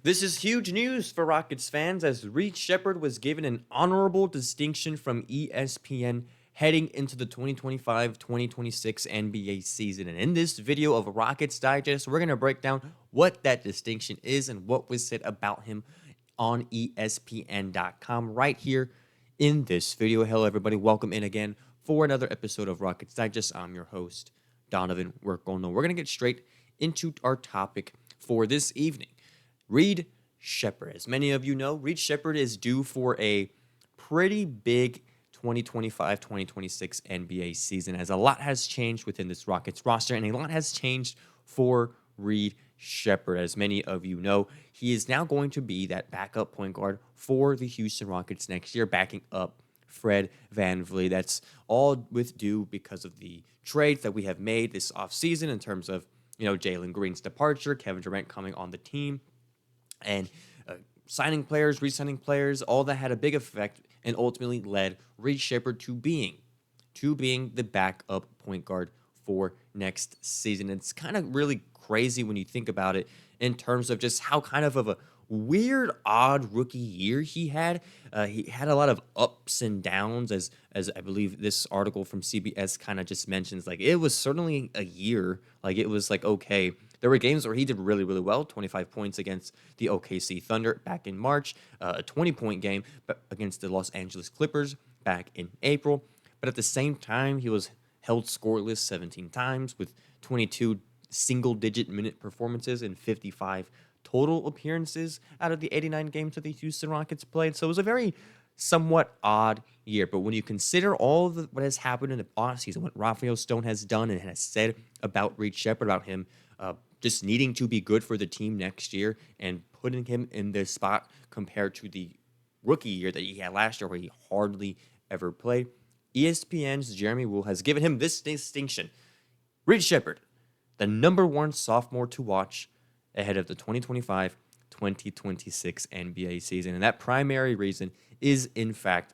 This is huge news for Rockets fans as Reed Sheppard was given an honorable distinction from ESPN heading into the 2025-2026 NBA season. And in this video of Rockets Digest, we're going to break down what that distinction is and what was said about him on ESPN.com right here in this video. Hello, everybody. Welcome in again for another episode of Rockets Digest. I'm your host, Donovan Ricondo. We're going to get straight into our topic for this evening. Reed Sheppard. As many of you know, Reed Sheppard is due for a pretty big 2025-2026 NBA season, as a lot has changed within this Rockets roster, and a lot has changed for Reed Sheppard. As many of you know, he is now going to be that backup point guard for the Houston Rockets next year, backing up Fred VanVleet. That's all with due because of the trades that we have made this offseason in terms of, Jalen Green's departure, Kevin Durant coming on the team, and signing players, re-signing players, all that had a big effect and ultimately led Reed Sheppard to being the backup point guard for next season. It's kind of really crazy when you think about it in terms of just how kind of a weird, odd rookie year he had. He had a lot of ups and downs, as I believe this article from CBS kind of just mentions. Like, it was certainly a year. Like, it was like, okay, there were games where he did really, really well, 25 points against the OKC Thunder back in March, a 20-point game against the Los Angeles Clippers back in April. But at the same time, he was held scoreless 17 times with 22 single-digit minute performances and 55 total appearances out of the 89 games that the Houston Rockets played. So it was a very somewhat odd year. But when you consider all of what has happened in the offseason, what Rafael Stone has done and has said about Reed Sheppard, about him just needing to be good for the team next year and putting him in this spot compared to the rookie year that he had last year where he hardly ever played, ESPN's Jeremy Woo has given him this distinction. Reed Sheppard, the number one sophomore to watch ahead of the 2025-2026 NBA season. And that primary reason is, in fact,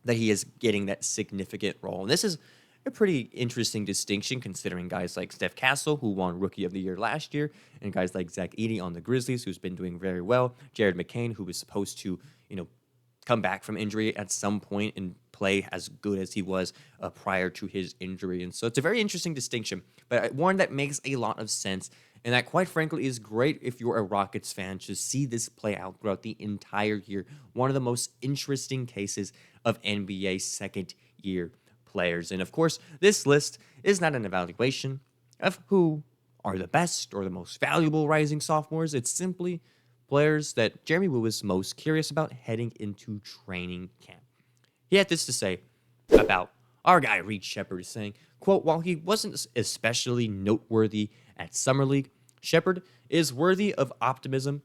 that he is getting that significant role. And this is a pretty interesting distinction considering guys like Steph Castle, who won Rookie of the Year last year, and guys like Zach Edey on the Grizzlies, who's been doing very well, Jared McCain, who was supposed to, come back from injury at some point and play as good as he was prior to his injury. And so it's a very interesting distinction, but one that makes a lot of sense, and that, quite frankly, is great if you're a Rockets fan to see this play out throughout the entire year. One of the most interesting cases of NBA second-year players. And of course, this list is not an evaluation of who are the best or the most valuable rising sophomores. It's simply players that Jeremy Woo is most curious about heading into training camp. He had this to say about our guy Reed Sheppard, saying, quote, "While he wasn't especially noteworthy at Summer League, Sheppard is worthy of optimism.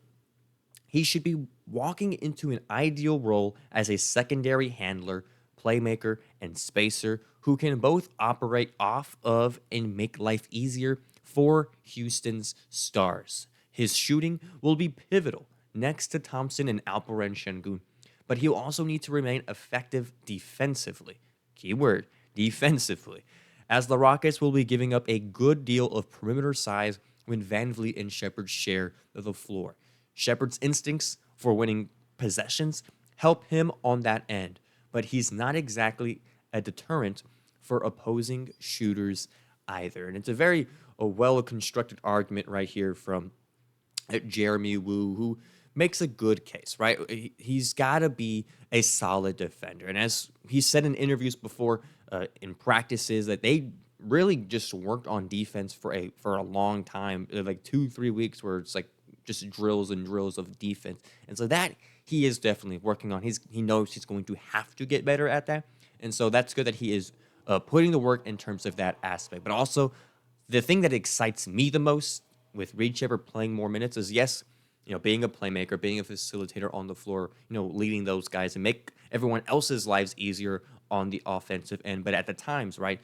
He should be walking into an ideal role as a secondary handler, playmaker, and spacer who can both operate off of and make life easier for Houston's stars. His shooting will be pivotal next to Thompson and Alperen Şengün, but he'll also need to remain effective defensively." Keyword, defensively, as the Rockets will be giving up a good deal of perimeter size when VanVleet and Sheppard share the floor. Sheppard's instincts for winning possessions help him on that end, but he's not exactly a deterrent for opposing shooters either. And it's a very well-constructed argument right here from Jeremy Woo, who makes a good case, right? He's got to be a solid defender. And as he said in interviews before, in practices, that they really just worked on defense for a long time, like 2-3 weeks, where it's like just drills and drills of defense. And so that he is definitely working on. He knows he's going to have to get better at that. And so that's good that he is putting the work in terms of that aspect. But also, the thing that excites me the most with Reed Sheppard playing more minutes is, yes, being a playmaker, being a facilitator on the floor, leading those guys and make everyone else's lives easier on the offensive end. But at the times, right,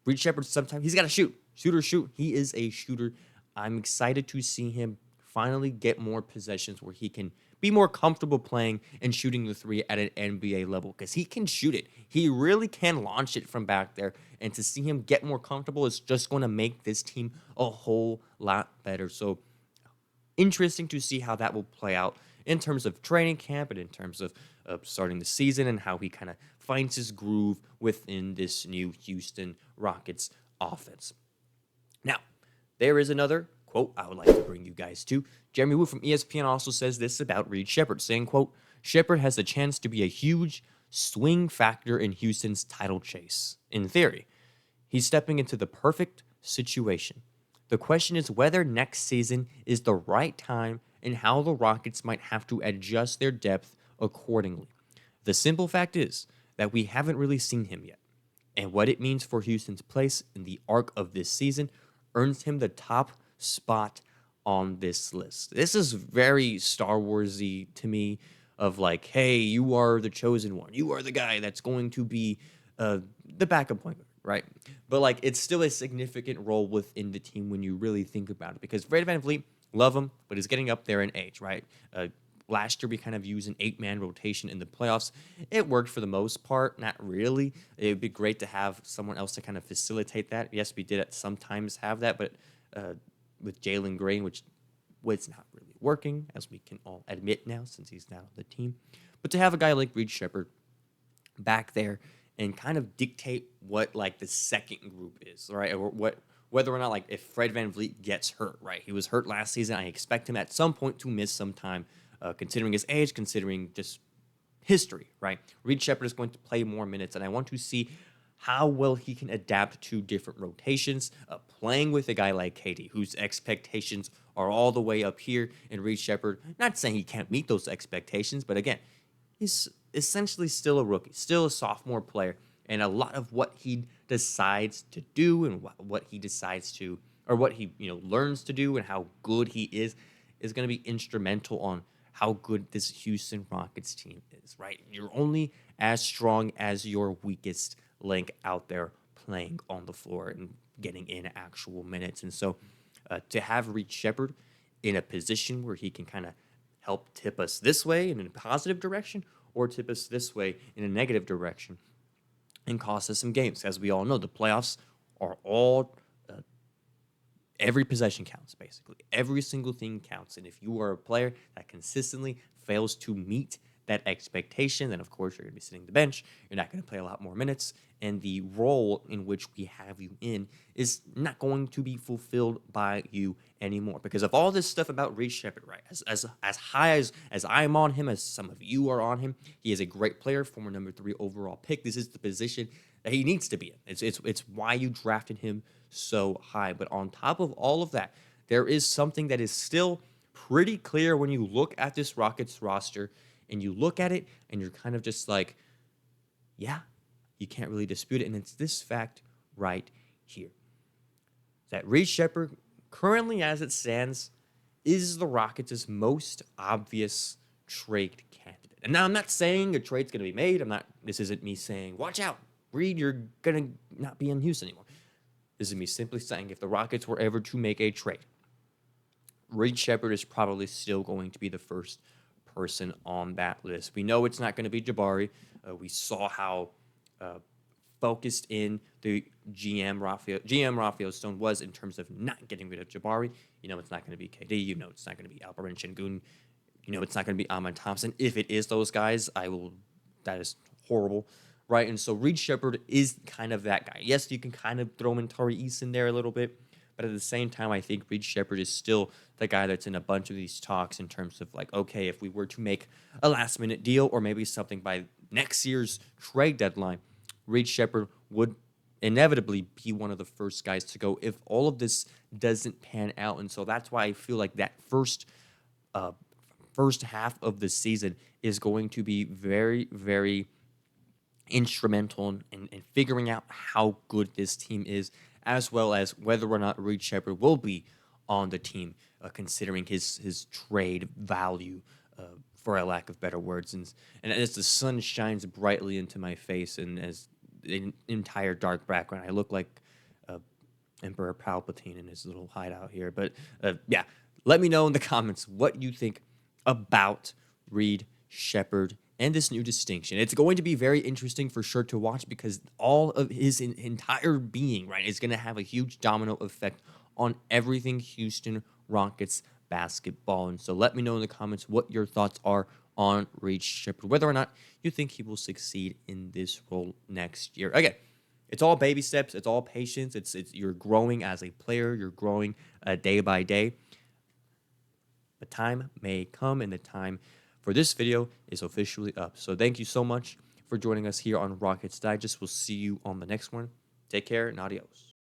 Reed Sheppard, sometimes he's got to shoot. Shoot. He is a shooter. I'm excited to see him finally get more possessions where he can be more comfortable playing and shooting the three at an NBA level, because he can shoot it. He really can launch it from back there, and to see him get more comfortable is just going to make this team a whole lot better. So interesting to see how that will play out in terms of training camp and in terms of starting the season and how he kind of finds his groove within this new Houston Rockets offense. Now, there is another quote I would like to bring you guys to. Jeremy Woo from ESPN also says this about Reed Sheppard, saying, quote, Sheppard has the chance to be a huge swing factor in Houston's title chase. In theory, he's stepping into the perfect situation. The question is whether next season is the right time and how the Rockets might have to adjust their depth accordingly. The simple fact is that we haven't really seen him yet, and what it means for Houston's place in the arc of this season earns him the top spot on this list. This is very Star Wars-y to me, of like, hey, you are the chosen one. You are the guy that's going to be the backup point guard, right? But like, it's still a significant role within the team when you really think about it, because Fred VanVleet, love him, but he's getting up there in age, right? Last year, we kind of used an 8-man rotation in the playoffs. It worked for the most part, not really. It would be great to have someone else to kind of facilitate that. Yes, we did at sometimes have that, but with Jalen Green, which was not really working, as we can all admit now, since he's now on the team. But to have a guy like Reed Sheppard back there and kind of dictate what like the second group is, right? Or whether or not, like, if Fred VanVleet gets hurt, right? He was hurt last season. I expect him at some point to miss some time, considering his age, considering just history, right? Reed Sheppard is going to play more minutes, and I want to see how well he can adapt to different rotations, playing with a guy like KD, whose expectations are all the way up here, and Reed Sheppard, not saying he can't meet those expectations, but again, he's essentially still a rookie, still a sophomore player, and a lot of what he decides to do and what he decides to, or what he learns to do and how good he is going to be instrumental on how good this Houston Rockets team is, right? You're only as strong as your weakest link out there playing on the floor and getting in actual minutes. And so to have Reed Sheppard in a position where he can kind of help tip us this way in a positive direction or tip us this way in a negative direction and cost us some games. As we all know, the playoffs are all every possession counts, basically. Every single thing counts. And if you are a player that consistently fails to meet that expectation, then of course you're going to be sitting the bench. You're not going to play a lot more minutes. And the role in which we have you in is not going to be fulfilled by you anymore. Because of all this stuff about Reed Sheppard, right? As high as I'm on him, as some of you are on him, he is a great player, former number 3 overall pick. This is the position that he needs to be in. It's why you drafted him so high. But on top of all of that, there is something that is still pretty clear when you look at this Rockets roster and you look at it and you're kind of just like, yeah, you can't really dispute it. And it's this fact right here, that Reed Sheppard, currently as it stands, is the Rockets' most obvious trade candidate. And now I'm not saying a trade's going to be made. This isn't me saying, watch out, Reed, you're going to not be in Houston anymore. This is me simply saying if the Rockets were ever to make a trade, Reed Sheppard is probably still going to be the first person on that list. We know it's not going to be Jabari. We saw how focused in the GM Rafael Stone was in terms of not getting rid of Jabari. It's not going to be KD. It's not going to be Alperen Şengün. It's not going to be Amen Thompson. If it is those guys, that is horrible, right? And so Reed Sheppard is kind of that guy. Yes, you can kind of throw Tari Eason there a little bit, but at the same time, I think Reed Sheppard is still the guy that's in a bunch of these talks in terms of like, okay, if we were to make a last-minute deal or maybe something by next year's trade deadline, Reed Sheppard would inevitably be one of the first guys to go if all of this doesn't pan out. And so that's why I feel like that first half of the season is going to be very, very instrumental in figuring out how good this team is, as well as whether or not Reed Sheppard will be on the team, considering his trade value, for a lack of better words. And as the sun shines brightly into my face and as the entire dark background, I look like Emperor Palpatine in his little hideout here. But yeah, let me know in the comments what you think about Reed Sheppard and this new distinction. It's going to be very interesting for sure to watch because all of his entire being, right, is going to have a huge domino effect on everything Houston Rockets basketball. And so let me know in the comments what your thoughts are on Reed Sheppard, whether or not you think he will succeed in this role next year. Again, it's all baby steps. It's all patience. It's you're growing as a player. You're growing day by day. The time may come, and the time for this video is officially up. So thank you so much for joining us here on Rockets Digest. We'll see you on the next one. Take care and adios.